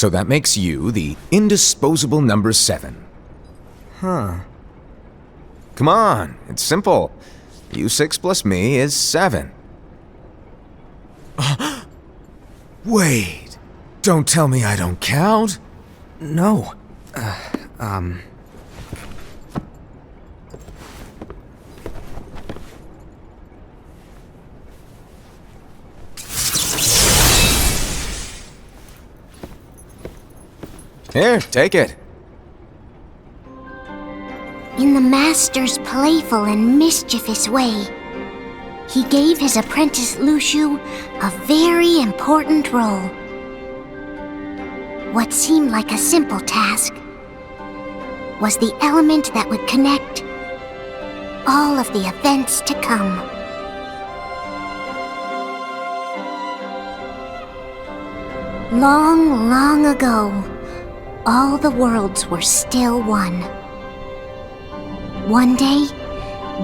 So that makes you the indisposable number 7. Huh. Come on, it's simple. You 6 plus me is 7. Wait, don't tell me I don't count. No. Here, take it. In the master's playful and mischievous way, he gave his apprentice Luciu a very important role. What seemed like a simple task was the element that would connect all of the events to come. Long, long ago, all the worlds were still one. One day,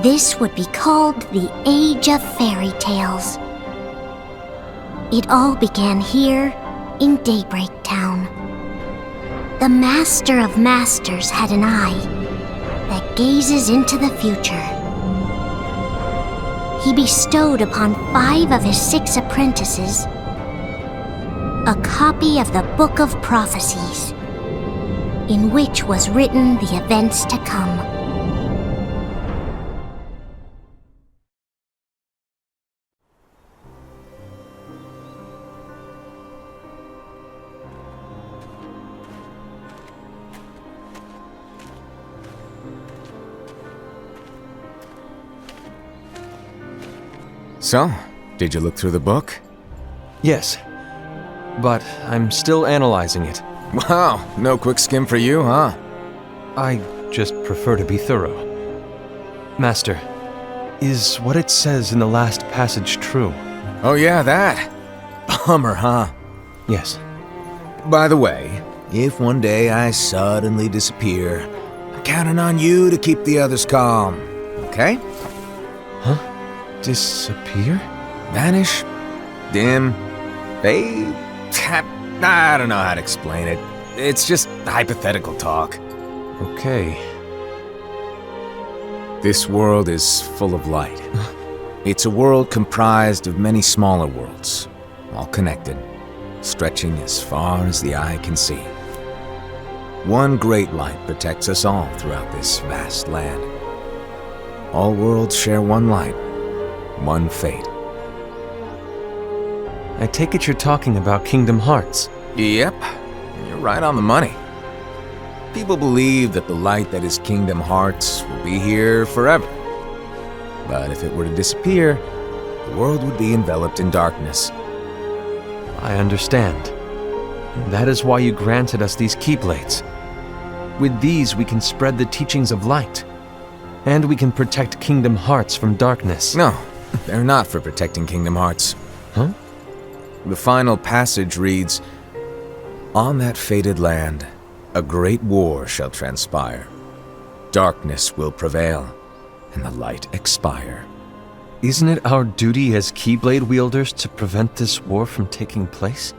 this would be called the Age of Fairy Tales. It all began here in Daybreak Town. The Master of Masters had an eye that gazes into the future. He bestowed upon 5 of his 6 apprentices a copy of the Book of Prophecies, in which was written the events to come. So, did you look through the book? Yes. But I'm still analyzing it. Wow, no quick skim for you, huh? I just prefer to be thorough. Master, is what it says in the last passage true? Oh yeah, that. Bummer, huh? Yes. By the way, if one day I suddenly disappear, I'm counting on you to keep the others calm, okay? Huh? Disappear? Vanish? Dim? Fade? I don't know how to explain it. It's just hypothetical talk. Okay. This world is full of light. It's a world comprised of many smaller worlds, all connected, stretching as far as the eye can see. One great light protects us all throughout this vast land. All worlds share one light, one fate. I take it you're talking about Kingdom Hearts. Yep, you're right on the money. People believe that the light that is Kingdom Hearts will be here forever. But if it were to disappear, the world would be enveloped in darkness. I understand. That is why you granted us these Keyblades. With these, we can spread the teachings of light. And we can protect Kingdom Hearts from darkness. No, they're not for protecting Kingdom Hearts. Huh? The final passage reads, "On that fated land, a great war shall transpire. Darkness will prevail, and the light expire." Isn't it our duty as Keyblade wielders to prevent this war from taking place?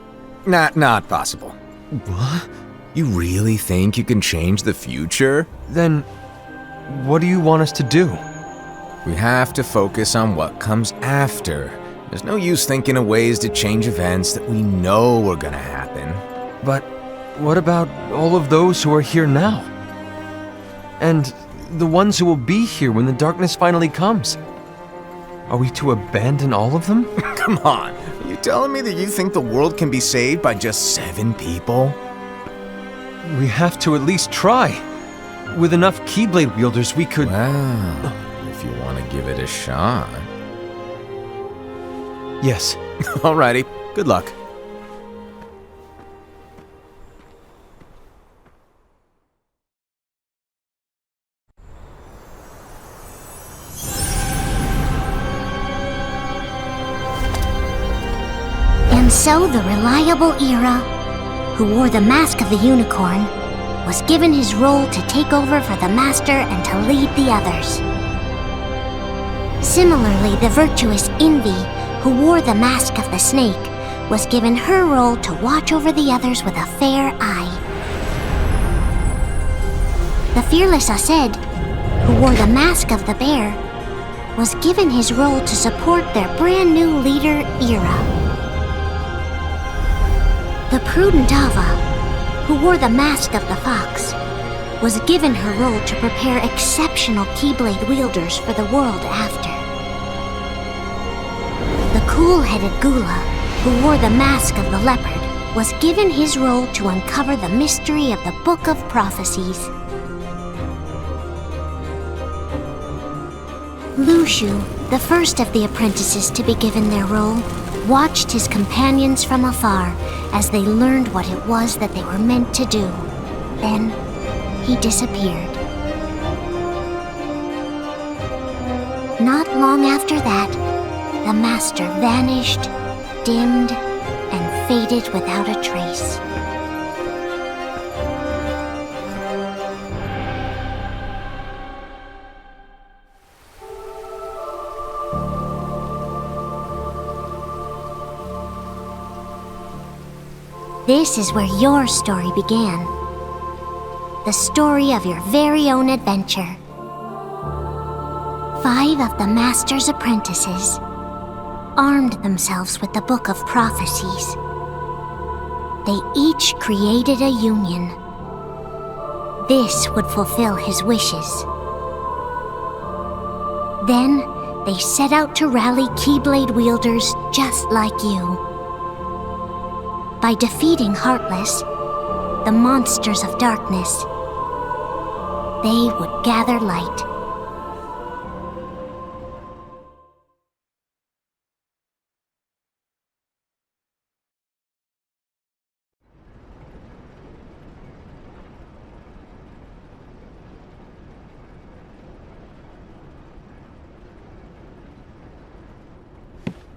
Not possible. What? You really think you can change the future? Then, what do you want us to do? We have to focus on what comes after. There's no use thinking of ways to change events that we know are gonna happen. But what about all of those who are here now? And the ones who will be here when the darkness finally comes? Are we to abandon all of them? Come on, are you telling me that you think the world can be saved by just 7 people? We have to at least try. With enough Keyblade wielders, we could... Well, if you want to give it a shot. Yes. Alrighty, good luck. And so the reliable Era, who wore the mask of the unicorn, was given his role to take over for the Master and to lead the others. Similarly, the virtuous Envy, who wore the mask of the snake, was given her role to watch over the others with a fair eye. The fearless Ased, who wore the mask of the bear, was given his role to support their brand new leader, Ira. The prudent Ava, who wore the mask of the fox, was given her role to prepare exceptional Keyblade wielders for the world after. The cool-headed Gula, who wore the mask of the leopard, was given his role to uncover the mystery of the Book of Prophecies. Lushu, the first of the apprentices to be given their role, watched his companions from afar as they learned what it was that they were meant to do. Then, he disappeared. Not long after that, the master vanished, dimmed, and faded without a trace. This is where your story began. The story of your very own adventure. 5 of the Master's apprentices armed themselves with the Book of Prophecies. They each created a union. This would fulfill his wishes. Then, they set out to rally Keyblade wielders just like you. By defeating Heartless, the monsters of darkness, they would gather light.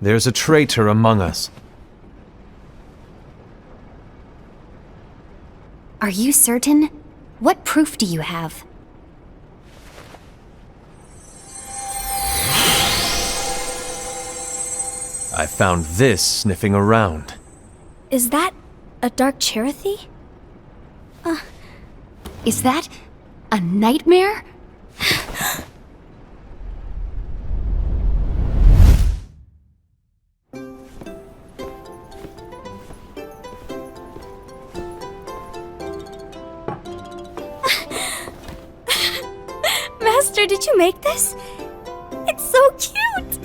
There's a traitor among us. Are you certain? What proof do you have? I found this sniffing around. Is that a dark Cherothy? Is that a nightmare? Master, did you make this? It's so cute!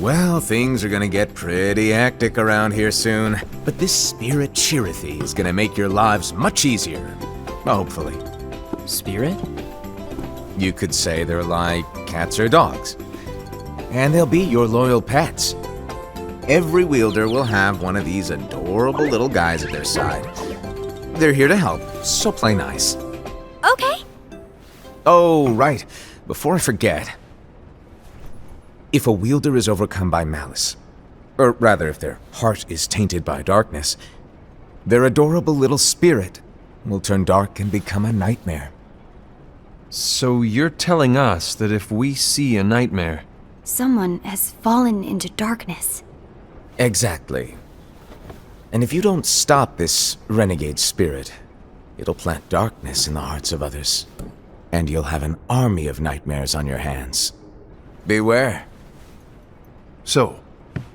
Well, things are gonna get pretty hectic around here soon. But this spirit Cherothy is gonna make your lives much easier. Hopefully. Spirit? You could say they're like cats or dogs. And they'll be your loyal pets. Every wielder will have one of these adorable little guys at their side. They're here to help, so play nice. Okay. Oh, right. Before I forget. If a wielder is overcome by malice, or rather if their heart is tainted by darkness, their adorable little spirit will turn dark and become a nightmare. So you're telling us that if we see a nightmare... Someone has fallen into darkness. Exactly. And if you don't stop this renegade spirit, it'll plant darkness in the hearts of others. And you'll have an army of nightmares on your hands. Beware. So,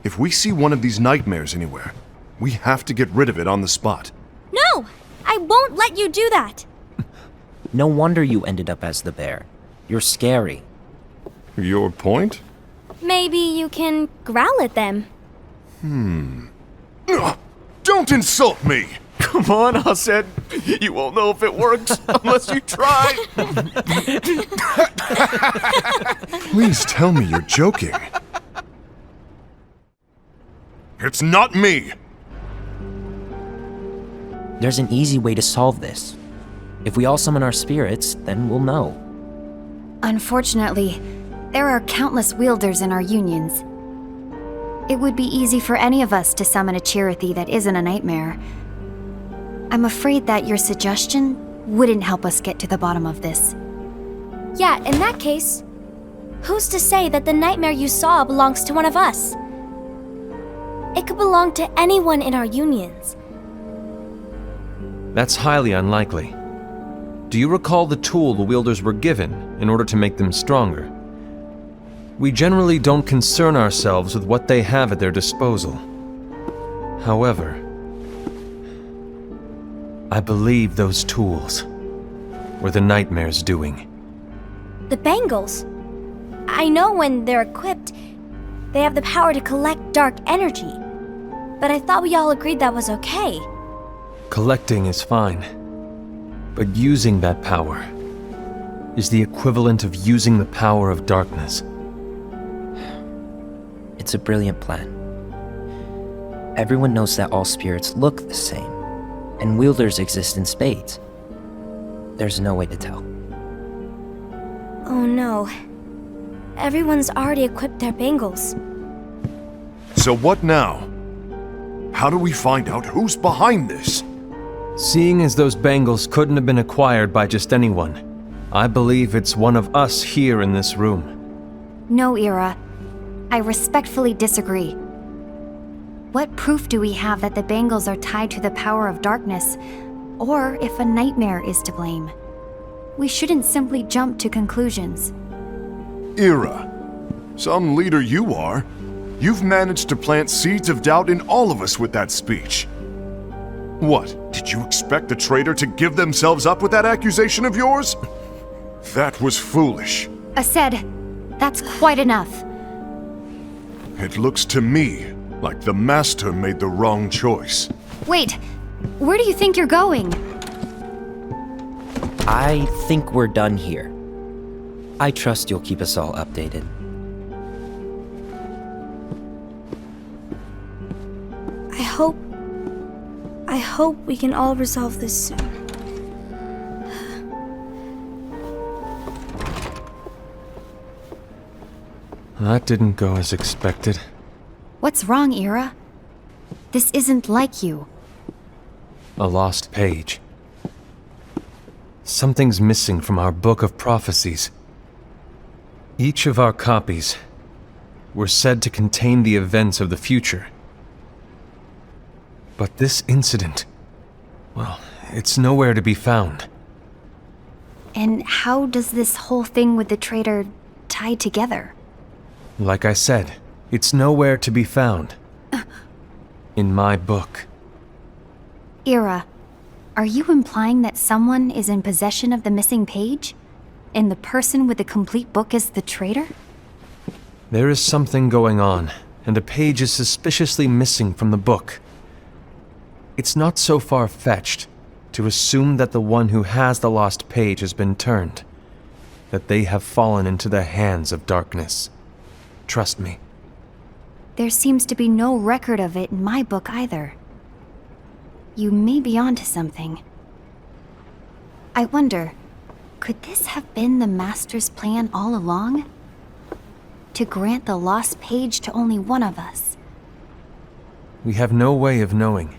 if we see one of these nightmares anywhere, we have to get rid of it on the spot. No! I won't let you do that! No wonder you ended up as the bear. You're scary. Your point? Maybe you can growl at them. Ugh, don't insult me! Come on, Ased. You won't know if it works unless you try. Please tell me you're joking. It's not me! There's an easy way to solve this. If we all summon our spirits, then we'll know. Unfortunately, there are countless wielders in our unions. It would be easy for any of us to summon a Cherothy that isn't a nightmare. I'm afraid that your suggestion wouldn't help us get to the bottom of this. Yeah, in that case, who's to say that the nightmare you saw belongs to one of us? It could belong to anyone in our unions. That's highly unlikely. Do you recall the tool the wielders were given in order to make them stronger? We generally don't concern ourselves with what they have at their disposal. However, I believe those tools were the Nightmare's doing. The bangles. I know when they're equipped, they have the power to collect dark energy. But I thought we all agreed that was okay. Collecting is fine, but using that power is the equivalent of using the power of darkness. It's a brilliant plan. Everyone knows that all spirits look the same, and wielders exist in spades. There's no way to tell. Oh no. Everyone's already equipped their bangles. So what now? How do we find out who's behind this? Seeing as those bangles couldn't have been acquired by just anyone, I believe it's one of us here in this room. No, Ira. I respectfully disagree. What proof do we have that the bangles are tied to the power of darkness, or if a nightmare is to blame? We shouldn't simply jump to conclusions. Ira, some leader you are. You've managed to plant seeds of doubt in all of us with that speech. What, did you expect the traitor to give themselves up with that accusation of yours? That was foolish. Aced, that's quite enough. It looks to me like the Master made the wrong choice. Wait, where do you think you're going? I think we're done here. I trust you'll keep us all updated. I hope we can all resolve this soon. That didn't go as expected. What's wrong, Ira? This isn't like you. A lost page. Something's missing from our book of prophecies. Each of our copies were said to contain the events of the future. But this incident, well, it's nowhere to be found. And how does this whole thing with the traitor tie together? Like I said, it's nowhere to be found. In my book. Ira, are you implying that someone is in possession of the missing page? And the person with the complete book is the traitor? There is something going on, and a page is suspiciously missing from the book. It's not so far-fetched to assume that the one who has the lost page has been turned, that they have fallen into the hands of darkness. Trust me. There seems to be no record of it in my book either. You may be onto something. I wonder, could this have been the Master's plan all along? To grant the lost page to only one of us? We have no way of knowing.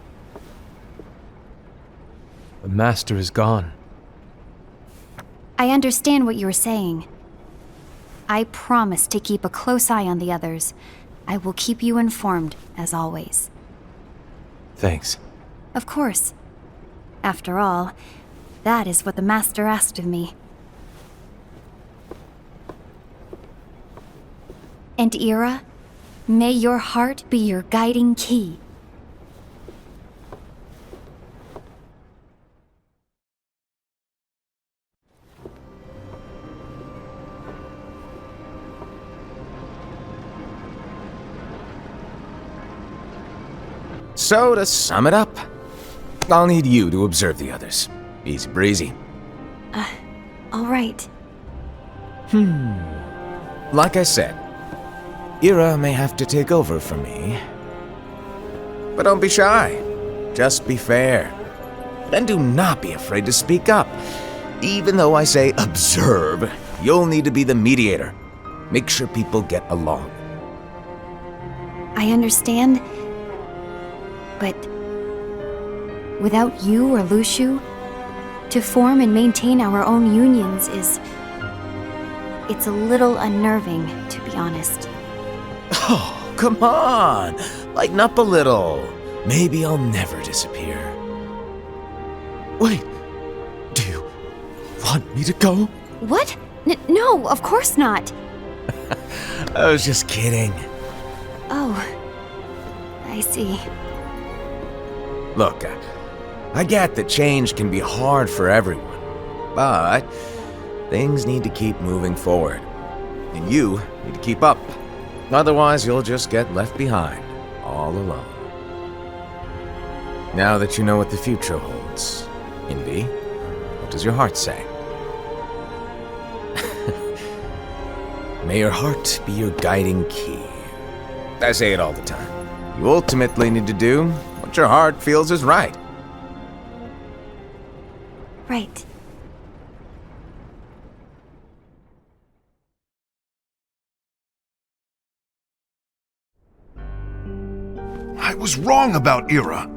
The Master is gone. I understand what you're saying. I promise to keep a close eye on the others. I will keep you informed, as always. Thanks. Of course. After all, that is what the Master asked of me. And Ira, may your heart be your guiding key. So, to sum it up, I'll need you to observe the others. Easy breezy. All right. Like I said, Ira may have to take over for me. But don't be shy. Just be fair. And do not be afraid to speak up. Even though I say observe, you'll need to be the mediator. Make sure people get along. I understand. But without you or Luciu, to form and maintain our own unions it's a little unnerving, to be honest. Oh, come on! Lighten up a little. Maybe I'll never disappear. Wait, do you want me to go? What? No, of course not. I was just kidding. Oh, I see. Look, I get that change can be hard for everyone, but things need to keep moving forward. And you need to keep up. Otherwise, you'll just get left behind, all alone. Now that you know what the future holds, Envy, what does your heart say? May your heart be your guiding key. I say it all the time. You ultimately need to do what your heart feels is right. Right. I was wrong about Ira.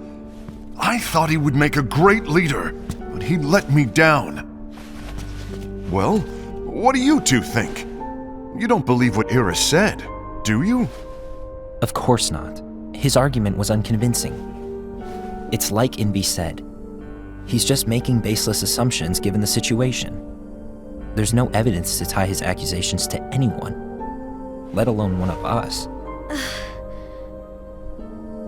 I thought he would make a great leader, but he let me down. Well, what do you two think? You don't believe what Ira said, do you? Of course not. His argument was unconvincing. It's like Envy said. He's just making baseless assumptions given the situation. There's no evidence to tie his accusations to anyone, let alone one of us.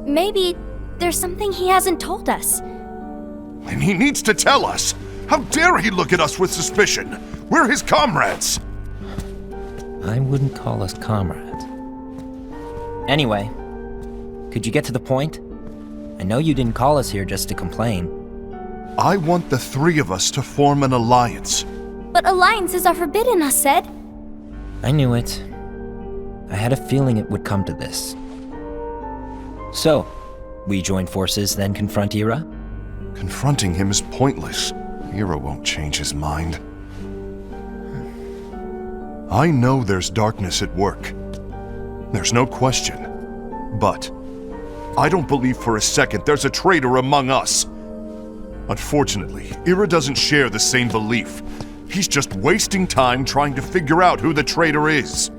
Maybe there's something he hasn't told us. And he needs to tell us. How dare he look at us with suspicion? We're his comrades. I wouldn't call us comrades. Anyway, could you get to the point? I know you didn't call us here just to complain. I want the three of us to form an alliance. But alliances are forbidden, us said. I knew it. I had a feeling it would come to this. So, we join forces, then confront Ira? Confronting him is pointless. Ira won't change his mind. I know there's darkness at work. There's no question. But I don't believe for a second there's a traitor among us. Unfortunately, Ira doesn't share the same belief. He's just wasting time trying to figure out who the traitor is.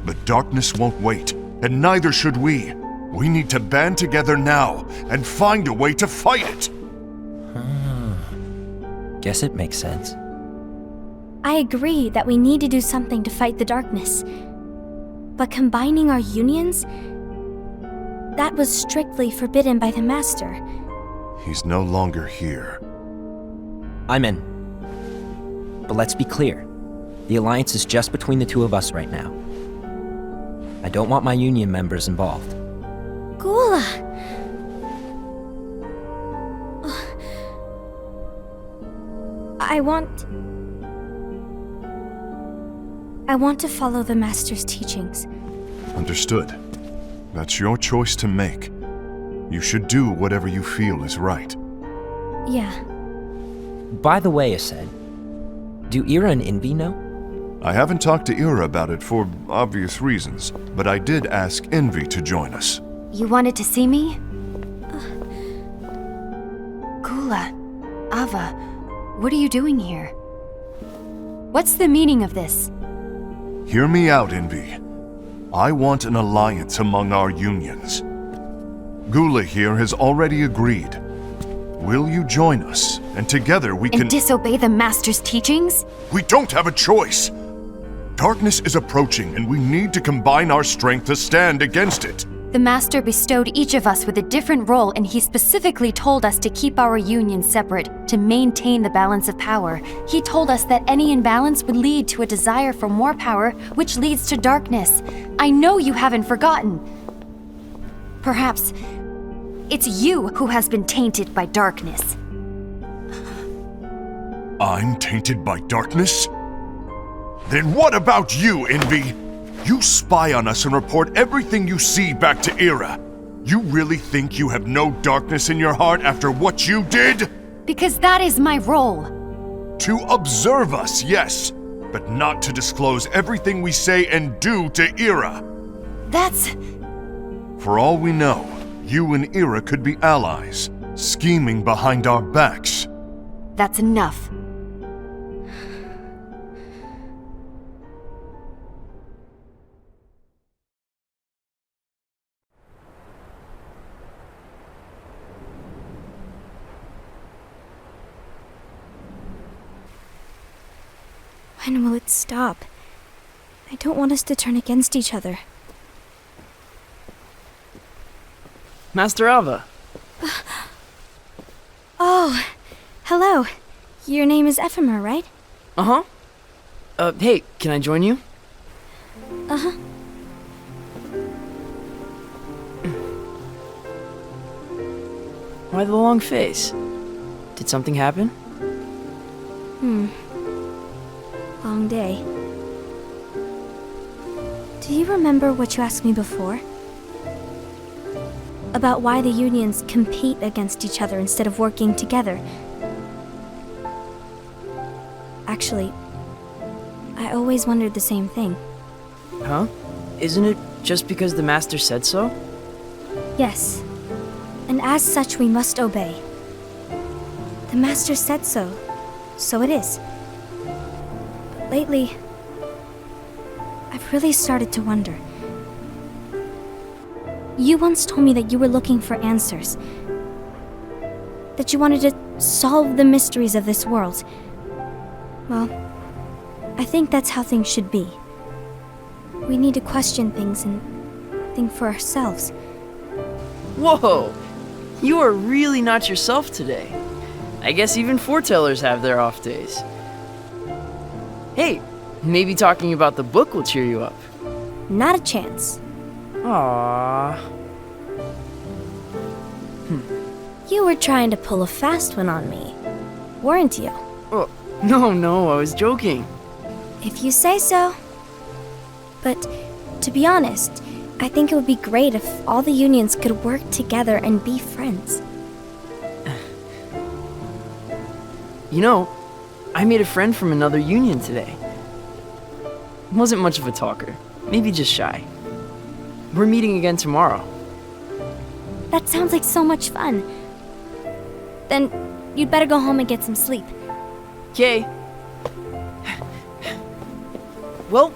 But darkness won't wait, and neither should we. We need to band together now and find a way to fight it. Guess it makes sense. I agree that we need to do something to fight the darkness. But combining our unions? That was strictly forbidden by the Master. He's no longer here. I'm in. But let's be clear. The alliance is just between the two of us right now. I don't want my union members involved. Gula! I want to follow the Master's teachings. Understood. That's your choice to make. You should do whatever you feel is right. Yeah. By the way, Ased, do Ira and Envy know? I haven't talked to Ira about it for obvious reasons, but I did ask Envy to join us. You wanted to see me? Gula, Ava, what are you doing here? What's the meaning of this? Hear me out, Envy. I want an alliance among our unions. Gula here has already agreed. Will you join us? And together we can— And disobey the Master's teachings? We don't have a choice! Darkness is approaching, and we need to combine our strength to stand against it. The Master bestowed each of us with a different role, and he specifically told us to keep our union separate, to maintain the balance of power. He told us that any imbalance would lead to a desire for more power, which leads to darkness. I know you haven't forgotten. Perhaps it's you who has been tainted by darkness. I'm tainted by darkness? Then what about you, Envy? You spy on us and report everything you see back to Ira. You really think you have no darkness in your heart after what you did? Because that is my role. To observe us, yes, but not to disclose everything we say and do to Ira. That's... For all we know, you and Ira could be allies, scheming behind our backs. That's enough. When will it stop? I don't want us to turn against each other. Master Alva. Oh, hello. Your name is Ephemer, right? Uh-huh. Hey, can I join you? Uh-huh. Why the long face? Did something happen? Long day. Do you remember what you asked me before? About why the unions compete against each other instead of working together. Actually, I always wondered the same thing. Huh? Isn't it just because the Master said so? Yes. And as such, we must obey. The Master said so, so it is. But lately, I've really started to wonder. You once told me that you were looking for answers. That you wanted to solve the mysteries of this world. Well, I think that's how things should be. We need to question things and think for ourselves. Whoa! You are really not yourself today. I guess even foretellers have their off days. Hey, maybe talking about the book will cheer you up. Not a chance. Aww. You were trying to pull a fast one on me, weren't you? Oh, no, I was joking. If you say so. But, to be honest, I think it would be great if all the unions could work together and be friends. You know, I made a friend from another union today. Wasn't much of a talker, maybe just shy. We're meeting again tomorrow. That sounds like so much fun. Then, you'd better go home and get some sleep. Okay. Well,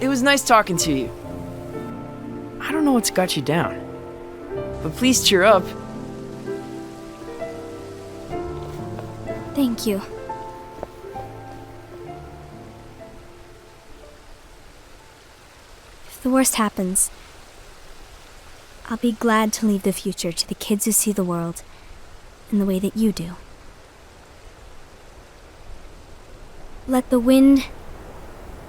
it was nice talking to you. I don't know what's got you down, but please cheer up. Thank you. If the worst happens, I'll be glad to leave the future to the kids who see the world in the way that you do. Let the wind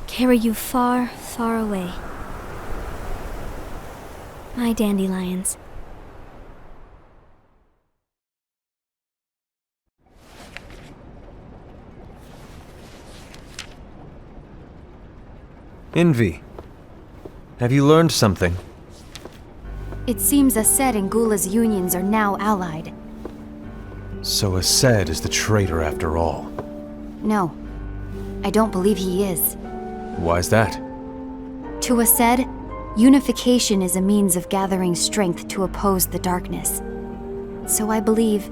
carry you far, far away. My dandelions. Envy. Have you learned something? It seems Ased and Gula's unions are now allied. So Ased is the traitor after all. No, I don't believe he is. Why's that? To Ased, unification is a means of gathering strength to oppose the darkness. So I believe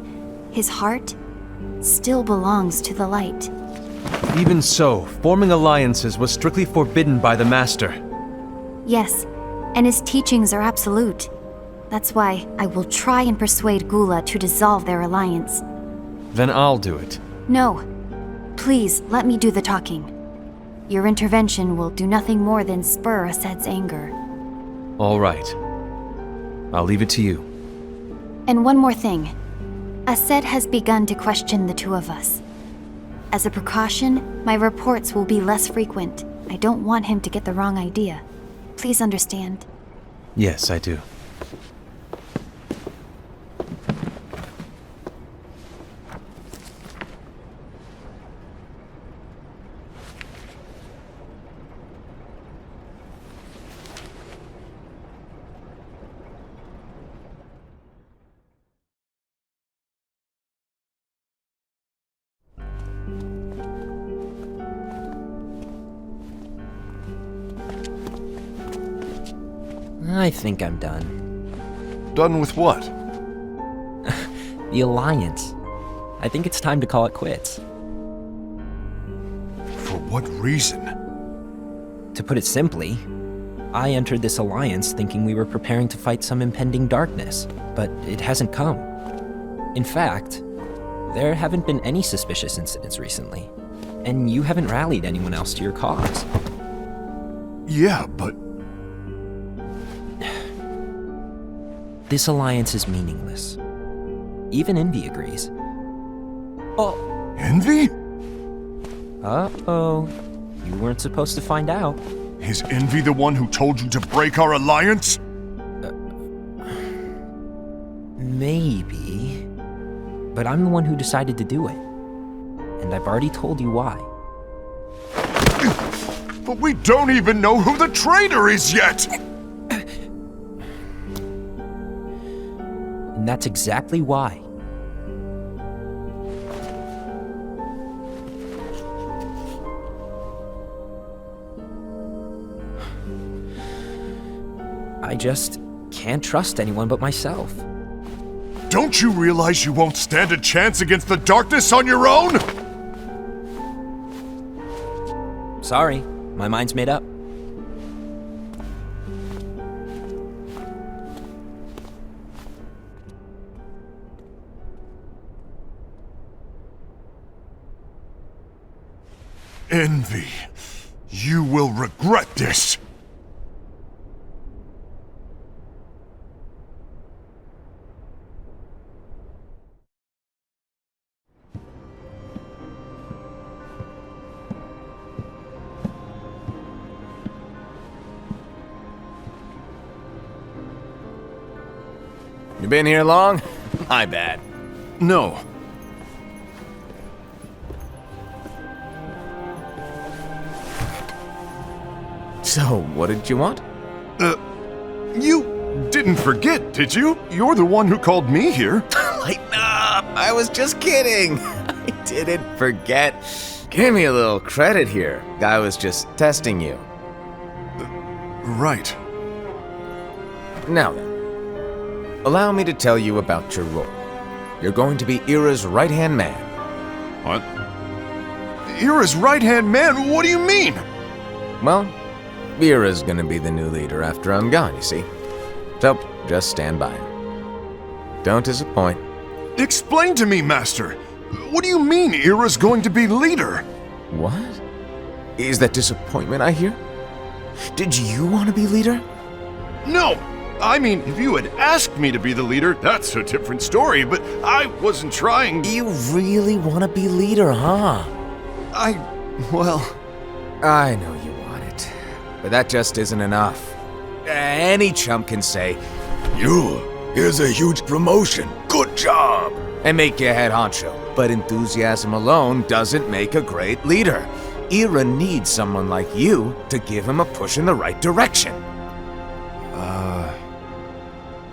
his heart still belongs to the light. Even so, forming alliances was strictly forbidden by the Master. Yes, and his teachings are absolute. That's why I will try and persuade Gula to dissolve their alliance. Then I'll do it. No. Please, let me do the talking. Your intervention will do nothing more than spur Ased's anger. All right. I'll leave it to you. And one more thing. Ased has begun to question the two of us. As a precaution, my reports will be less frequent. I don't want him to get the wrong idea. Please understand. Yes, I do. I think I'm done. Done with what? The Alliance. I think it's time to call it quits. For what reason? To put it simply, I entered this alliance thinking we were preparing to fight some impending darkness, but it hasn't come. In fact, there haven't been any suspicious incidents recently. and you haven't rallied anyone else to your cause. Yeah, but This alliance is meaningless. Even Envy agrees. Oh. Envy? Uh-oh. You weren't supposed to find out. Is Envy the one who told you to break our alliance? Maybe. But I'm the one who decided to do it. And I've already told you why. But we don't even know who the traitor is yet! And that's exactly why. I just can't trust anyone but myself. Don't you realize you won't stand a chance against the darkness on your own? Sorry, my mind's made up. Envy, you will regret this. You been here long? My bad. No. So, what did you want? You didn't forget, did you? You're the one who called me here. Lighten up! I was just kidding. I didn't forget. Give me a little credit here. I was just testing you. Right. Now then, allow me to tell you about your role. You're going to be Ira's right-hand man. What? Ira's right-hand man? What do you mean? Well, Ira's gonna be the new leader after I'm gone, you see. So, just stand by. Don't disappoint. Explain to me, Master. What do you mean Ira's going to be leader? What? Is that disappointment I hear? Did you want to be leader? No! I mean, if you had asked me to be the leader, that's a different story, but I wasn't trying. You really want to be leader, huh? Well... I know you want it, but that just isn't enough. Any chump can say, here's a huge promotion, good job, and make you head honcho. But enthusiasm alone doesn't make a great leader. Ira needs someone like you to give him a push in the right direction.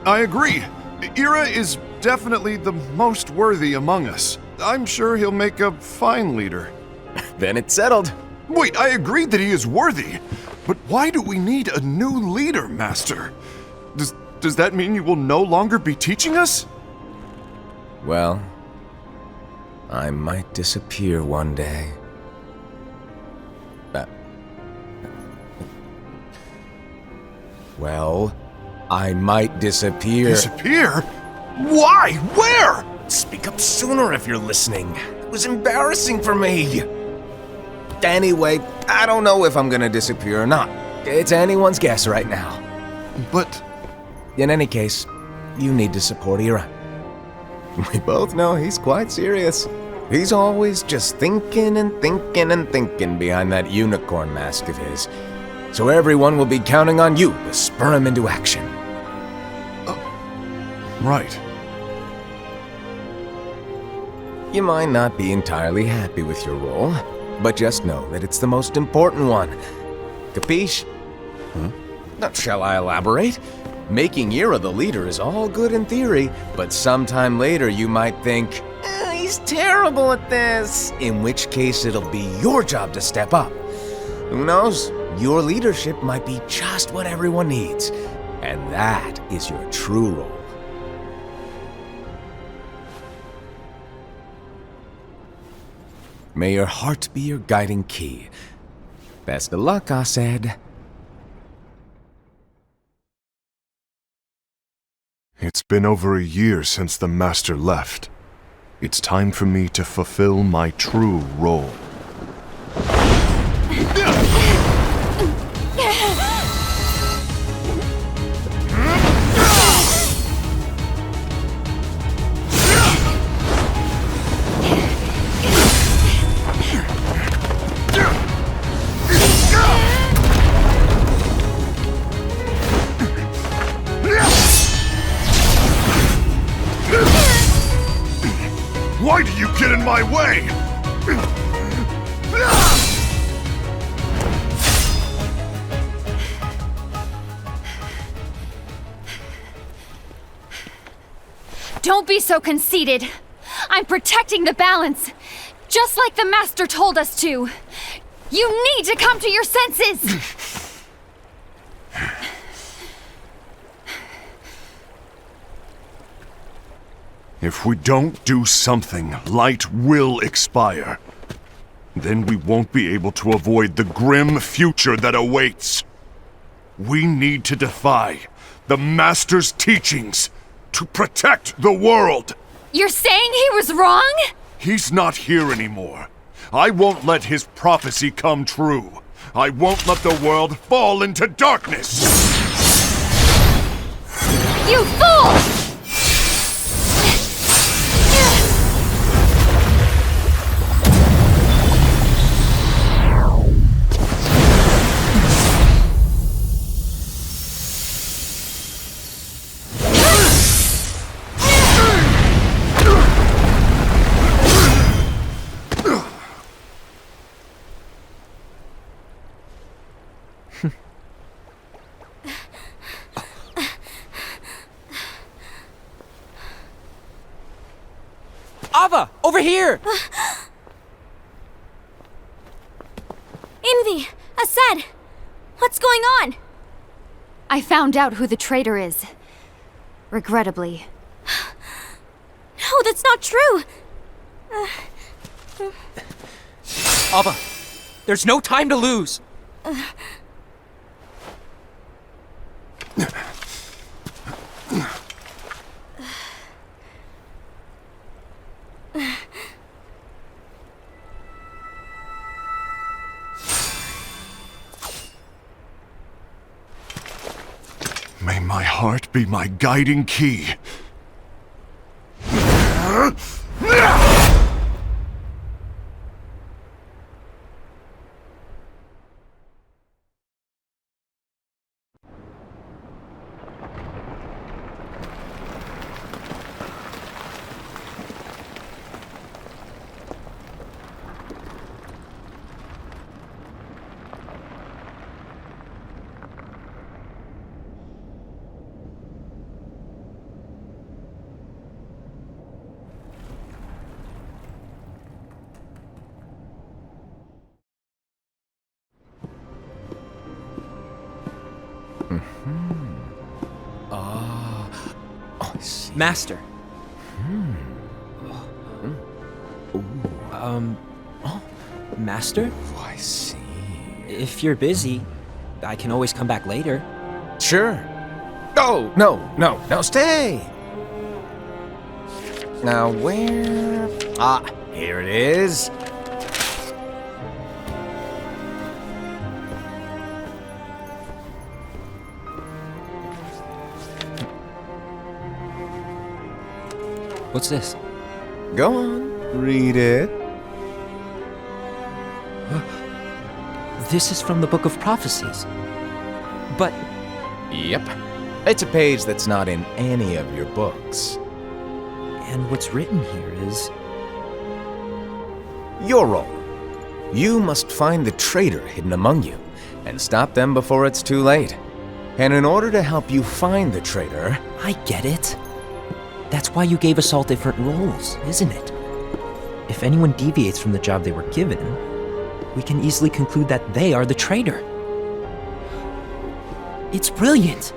I agree. Ira is definitely the most worthy among us. I'm sure he'll make a fine leader. Then it's settled. Wait, I agree that he is worthy. But why do we need a new leader, Master? Does that mean you will no longer be teaching us? Well, I might disappear one day. Well, I might disappear. Disappear? Why? Where? Speak up sooner if you're listening. It was embarrassing for me. Anyway, I don't know if I'm gonna disappear or not. It's anyone's guess right now. But... In any case, you need to support Ira. We both know he's quite serious. He's always just thinking and thinking and thinking behind that unicorn mask of his. So everyone will be counting on you to spur him into action. Right. You might not be entirely happy with your role, but just know that it's the most important one. Capiche? Now, shall I elaborate? Making Ira the leader is all good in theory, but sometime later you might think, he's terrible at this. In which case it'll be your job to step up. Who knows? Your leadership might be just what everyone needs. And that is your true role. May your heart be your guiding key. Best of luck, I said. It's been over a year since the Master left. It's time for me to fulfill my true role. Why do you get in my way? Don't be so conceited. I'm protecting the balance, just like the Master told us to. You need to come to your senses! If we don't do something, light will expire. Then we won't be able to avoid the grim future that awaits. We need to defy the Master's teachings to protect the world. You're saying he was wrong? He's not here anymore. I won't let his prophecy come true. I won't let the world fall into darkness. You fool! Ava, over here! Envy! Asad! What's going on? I found out who the traitor is. Regrettably. No, that's not true! Ava, there's no time to lose! May my heart be my guiding key. Master. Master? Oh, I see. If you're busy, I can always come back later. Sure. Oh, no, stay! Now where... Ah, here it is. What's this? Go on, read it. This is from the Book of Prophecies. But Yep. It's a page that's not in any of your books. and what's written here is... Your role. You must find the traitor hidden among you, and stop them before it's too late. And in order to help you find the traitor... I get it. That's why you gave us all different roles, isn't it? If anyone deviates from the job they were given, we can easily conclude that they are the traitor. It's brilliant.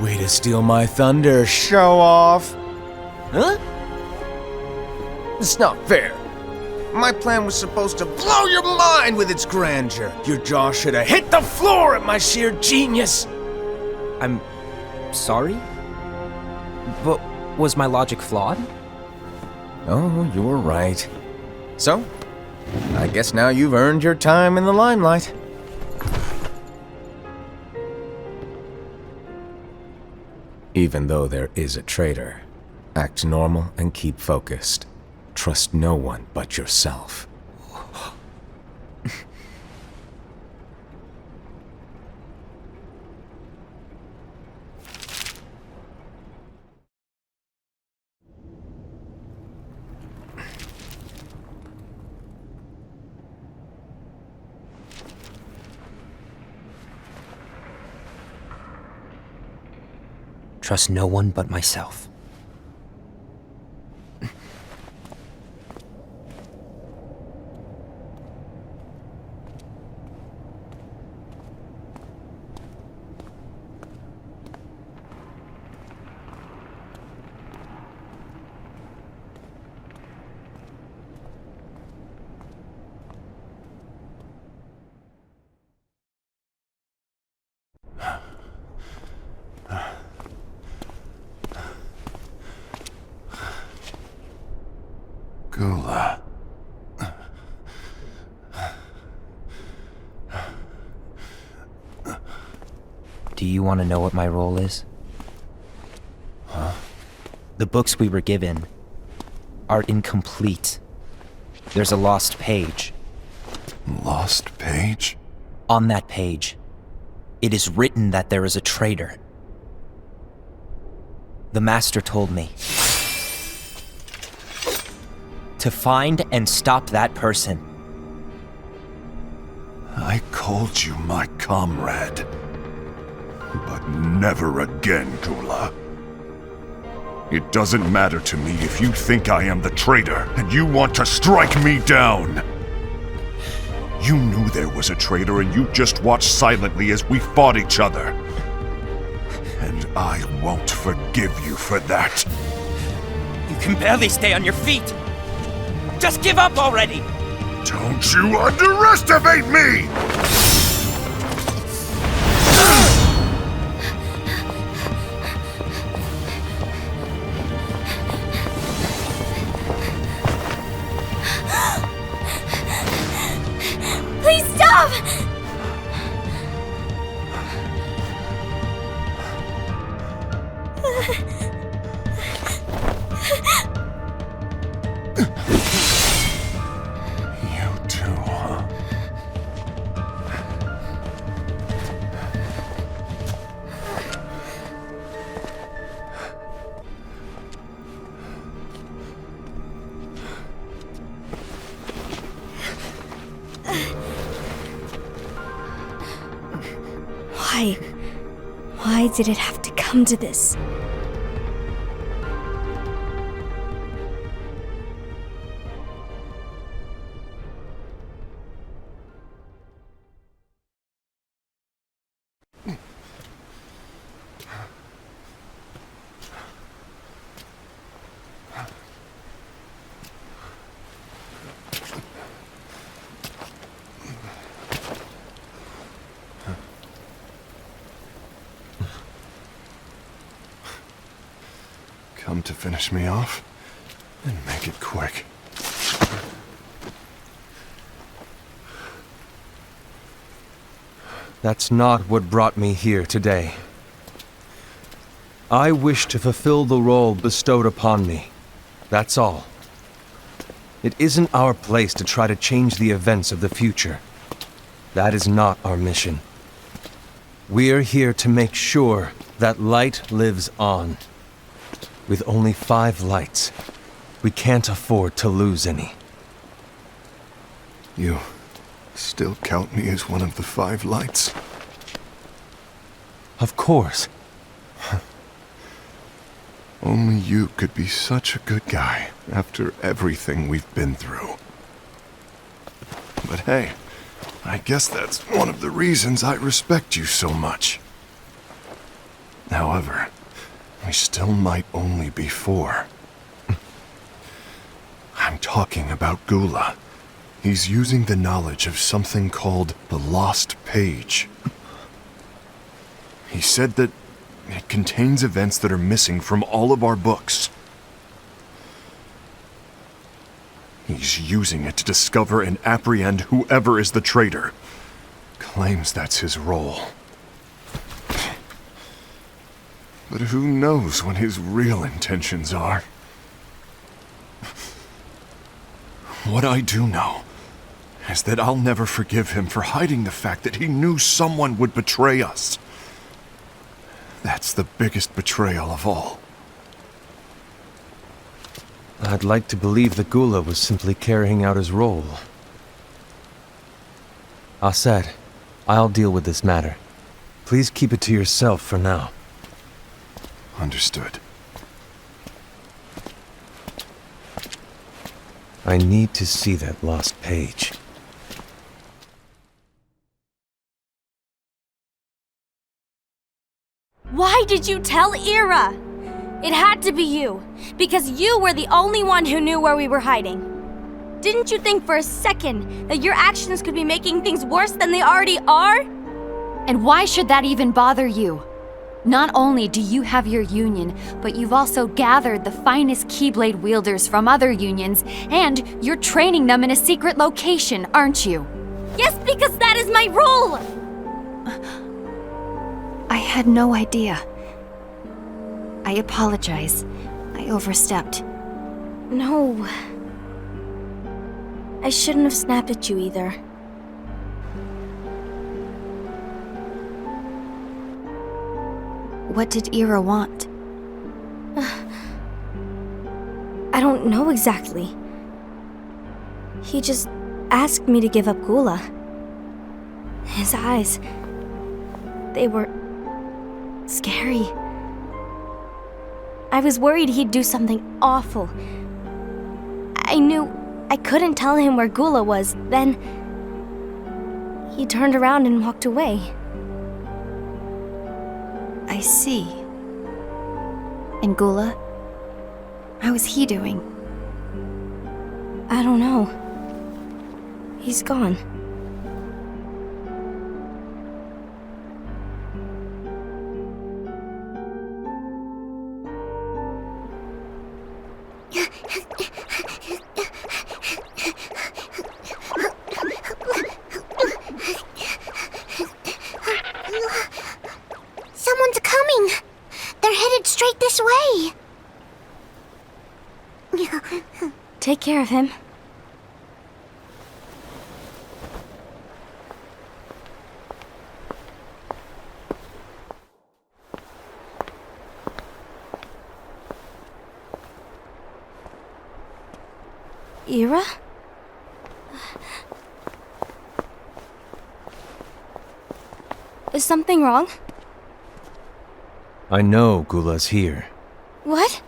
Way to steal my thunder, show off! Huh? It's not fair. My plan was supposed to blow your mind with its grandeur. Your jaw should have hit the floor at my sheer genius. I'm sorry? But was my logic flawed? Oh, you were right. So, I guess now you've earned your time in the limelight. Even though there is a traitor, act normal and keep focused. Trust no one but yourself. Trust no one but myself. Gula. Do you want to know what my role is? Huh? The books we were given are incomplete. There's a lost page. Lost page? On that page, it is written that there is a traitor. The Master told me to find and stop that person. I called you my comrade. But never again, Gula. It doesn't matter to me if you think I am the traitor and you want to strike me down. You knew there was a traitor and you just watched silently as we fought each other. And I won't forgive you for that. You can barely stay on your feet. Just give up already! Don't you underestimate me! Please stop! You too, huh? Why? Why did it have to come to this? Come to finish me off? Then make it quick. That's not what brought me here today. I wish to fulfill the role bestowed upon me. That's all. It isn't our place to try to change the events of the future. That is not our mission. We're here to make sure that light lives on. With only 5 lights, we can't afford to lose any. You still count me as one of the 5 lights? Of course. Only you could be such a good guy after everything we've been through. But hey, I guess that's one of the reasons I respect you so much. However, we still might only be 4. I'm talking about Gula. He's using the knowledge of something called the Lost Page. He said that it contains events that are missing from all of our books. He's using it to discover and apprehend whoever is the traitor. Claims that's his role. But who knows what his real intentions are? What I do know is that I'll never forgive him for hiding the fact that he knew someone would betray us. That's the biggest betrayal of all. I'd like to believe that Gula was simply carrying out his role. Aset, I'll deal with this matter. Please keep it to yourself for now. Understood. I need to see that lost page. Why did you tell Ira? It had to be you, because you were the only one who knew where we were hiding. Didn't you think for a second that your actions could be making things worse than they already are? And why should that even bother you? Not only do you have your union, but you've also gathered the finest Keyblade wielders from other unions, and you're training them in a secret location, aren't you? Yes, because that is my role! I had no idea. I apologize. I overstepped. No. I shouldn't have snapped at you either. What did Ira want? I don't know exactly. He just asked me to give up Gula. His eyes, they were scary. I was worried he'd do something awful. I knew I couldn't tell him where Gula was. Then he turned around and walked away. I see. And Gula? How is he doing? I don't know. He's gone. Someone's coming! They're headed straight this way! Take care of him. Ira? Is something wrong? I know Gula's here. What?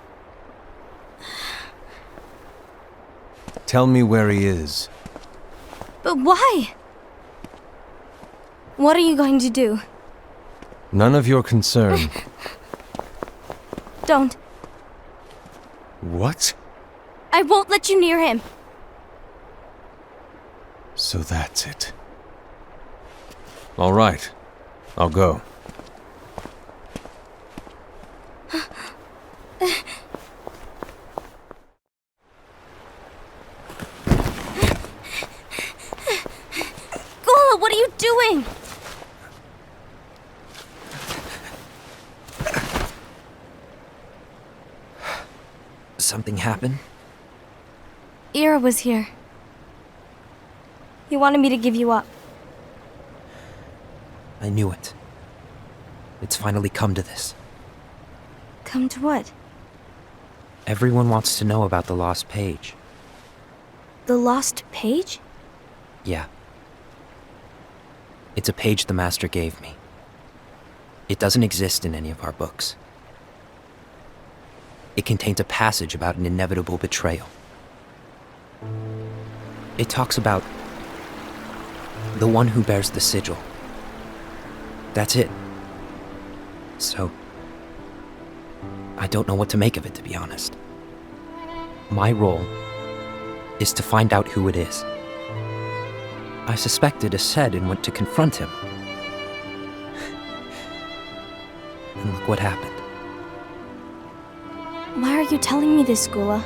Tell me where he is. But why? What are you going to do? None of your concern. Don't. What? I won't let you near him. So that's it. All right. I'll go. Gula, what are you doing? Something happened? Ira was here. He wanted me to give you up. I knew it. It's finally come to this. Come to what? Everyone wants to know about the lost page. The lost page? Yeah. It's a page the Master gave me. It doesn't exist in any of our books. It contains a passage about an inevitable betrayal. It talks about the one who bears the sigil. That's it. So, I don't know what to make of it, to be honest. My role is to find out who it is. I suspected Ased and went to confront him. And look what happened. Why are you telling me this, Gula?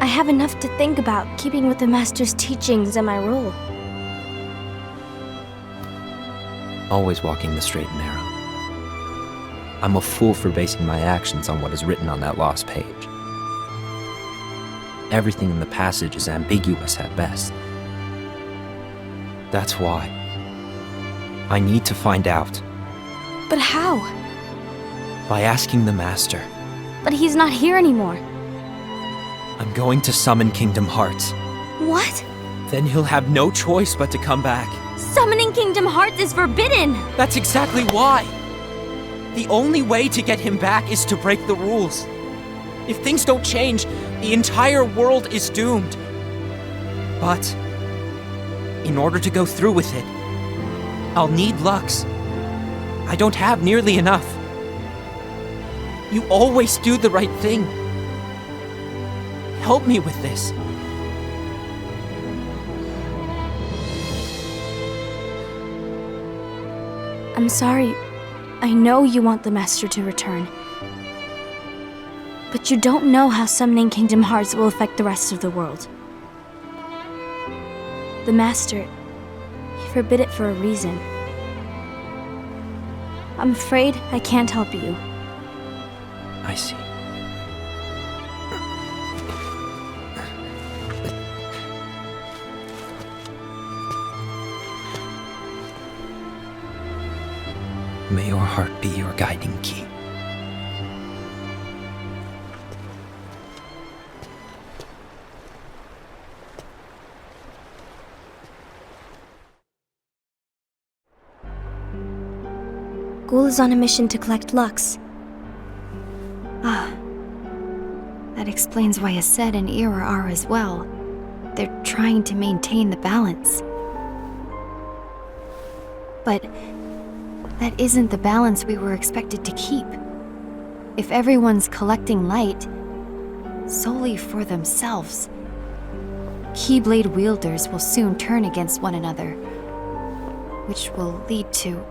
I have enough to think about, keeping with the Master's teachings and my role. Always walking the straight and narrow. I'm a fool for basing my actions on what is written on that lost page. Everything in the passage is ambiguous at best. That's why I need to find out. But how? By asking the Master. But he's not here anymore. I'm going to summon Kingdom Hearts. What? Then he'll have no choice but to come back. Summoning Kingdom Hearts is forbidden! That's exactly why! The only way to get him back is to break the rules. If things don't change, the entire world is doomed. But in order to go through with it, I'll need Lux. I don't have nearly enough. You always do the right thing. Help me with this. I'm sorry. I know you want the Master to return. But you don't know how summoning Kingdom Hearts will affect the rest of the world. The Master, he forbid it for a reason. I'm afraid I can't help you. I see. May your heart be your guiding key. Ghoul is on a mission to collect Lux. Ah. That explains why Aced and Ira are as well. They're trying to maintain the balance. But that isn't the balance we were expected to keep. If everyone's collecting light solely for themselves, Keyblade wielders will soon turn against one another, which will lead to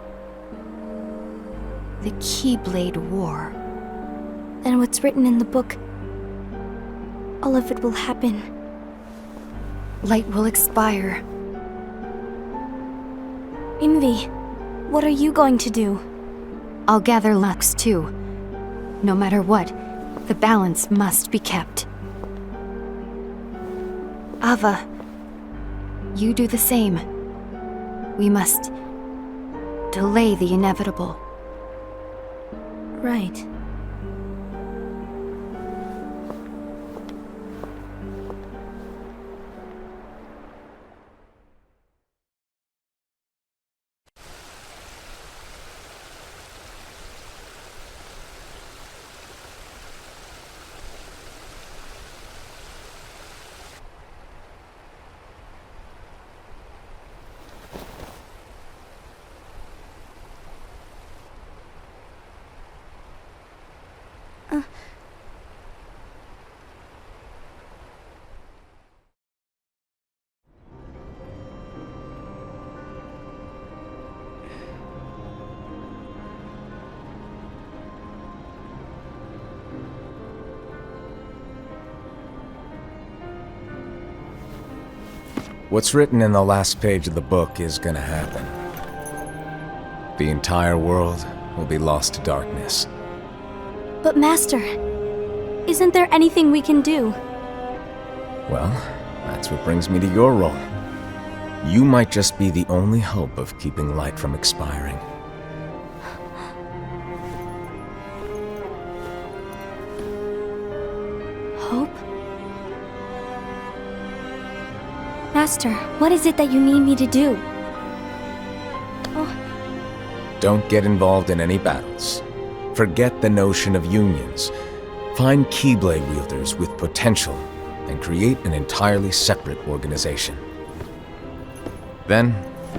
the Keyblade War. And what's written in the book, all of it will happen. Light will expire. Envy, what are you going to do? I'll gather Lux too. No matter what, the balance must be kept. Ava, you do the same. We must delay the inevitable. Right. What's written in the last page of the book is gonna happen. The entire world will be lost to darkness. But Master, isn't there anything we can do? Well, that's what brings me to your role. You might just be the only hope of keeping light from expiring. Hope? Master, what is it that you need me to do? Don't get involved in any battles. Forget the notion of unions. Find Keyblade wielders with potential and create an entirely separate organization. Then,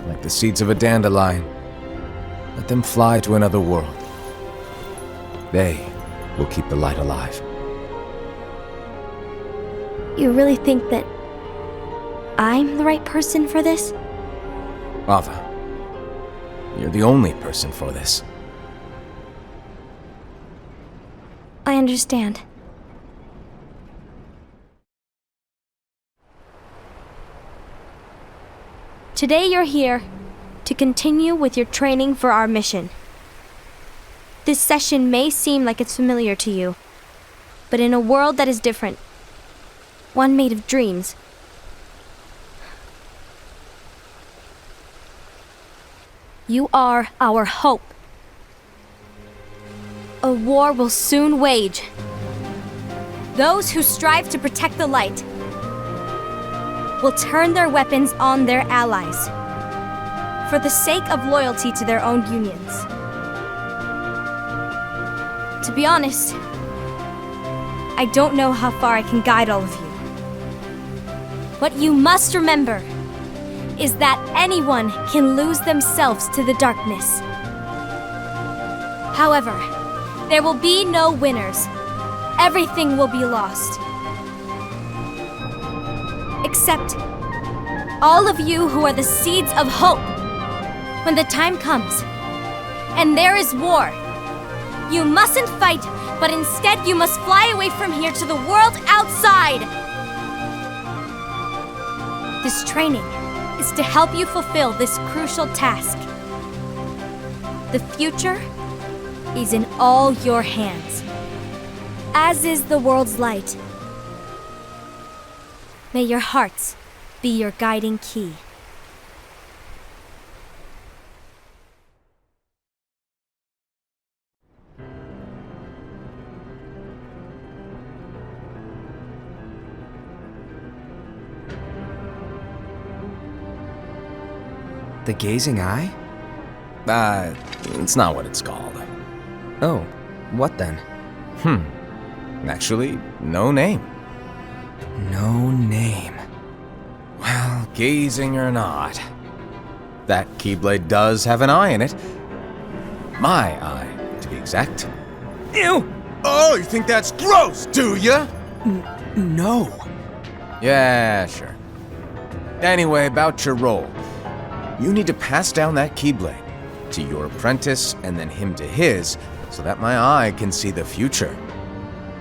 like the seeds of a dandelion, let them fly to another world. They will keep the light alive. You really think that I'm the right person for this? Ava, you're the only person for this. I understand. Today you're here to continue with your training for our mission. This session may seem like it's familiar to you, but in a world that is different, one made of dreams, you are our hope. A war will soon wage. Those who strive to protect the light will turn their weapons on their allies for the sake of loyalty to their own unions. To be honest, I don't know how far I can guide all of you. What you must remember is that anyone can lose themselves to the darkness. However, there will be no winners. Everything will be lost. Except all of you who are the seeds of hope. When the time comes, and there is war, you mustn't fight, but instead you must fly away from here to the world outside. This training is to help you fulfill this crucial task. The future is in all your hands, as is the world's light. May your hearts be your guiding key. The gazing eye? It's not what it's called. Oh, what then? Actually, no name. No name. Well, gazing or not, that Keyblade does have an eye in it. My eye, to be exact. Ew! Oh, you think that's gross, do ya? No. Yeah, sure. Anyway, about your role. You need to pass down that Keyblade to your apprentice and then him to his, so that my eye can see the future.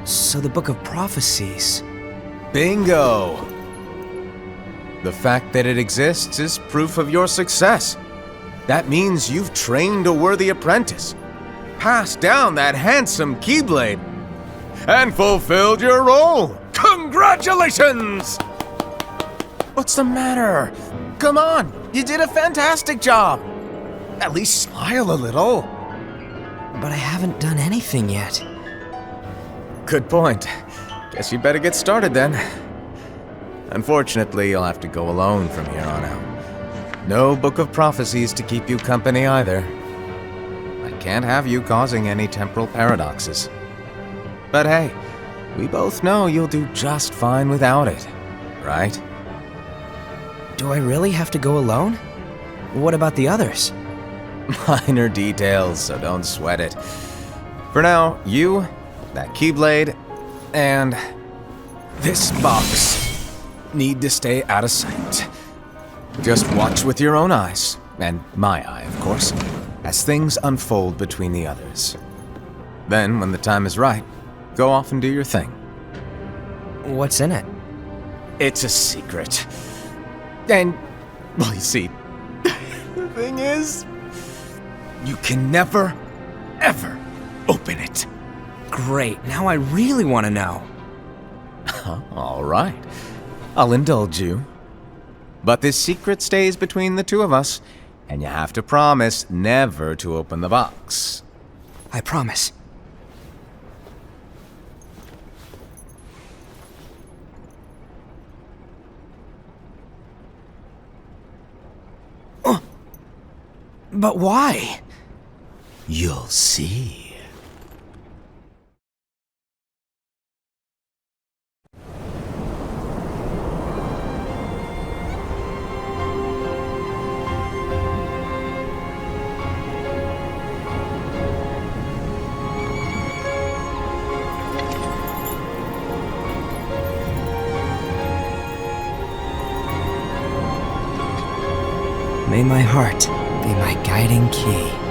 So the Book of Prophecies. Bingo! The fact that it exists is proof of your success. That means you've trained a worthy apprentice, passed down that handsome Keyblade, and fulfilled your role. Congratulations! What's the matter? Come on, you did a fantastic job. At least smile a little. But I haven't done anything yet. Good point. Guess you better get started then. Unfortunately, you'll have to go alone from here on out. No Book of Prophecies to keep you company either. I can't have you causing any temporal paradoxes. But hey, we both know you'll do just fine without it, right? Do I really have to go alone? What about the others? Minor details, so don't sweat it. For now, you, that Keyblade, and this box need to stay out of sight. Just watch with your own eyes, and my eye, of course, as things unfold between the others. Then, when the time is right, go off and do your thing. What's in it? It's a secret. And, well, you see, the thing is, you can never, ever open it. Great, now I really want to know. All right, I'll indulge you. But this secret stays between the two of us, and you have to promise never to open the box. I promise. But why? You'll see. May my heart be my guiding key.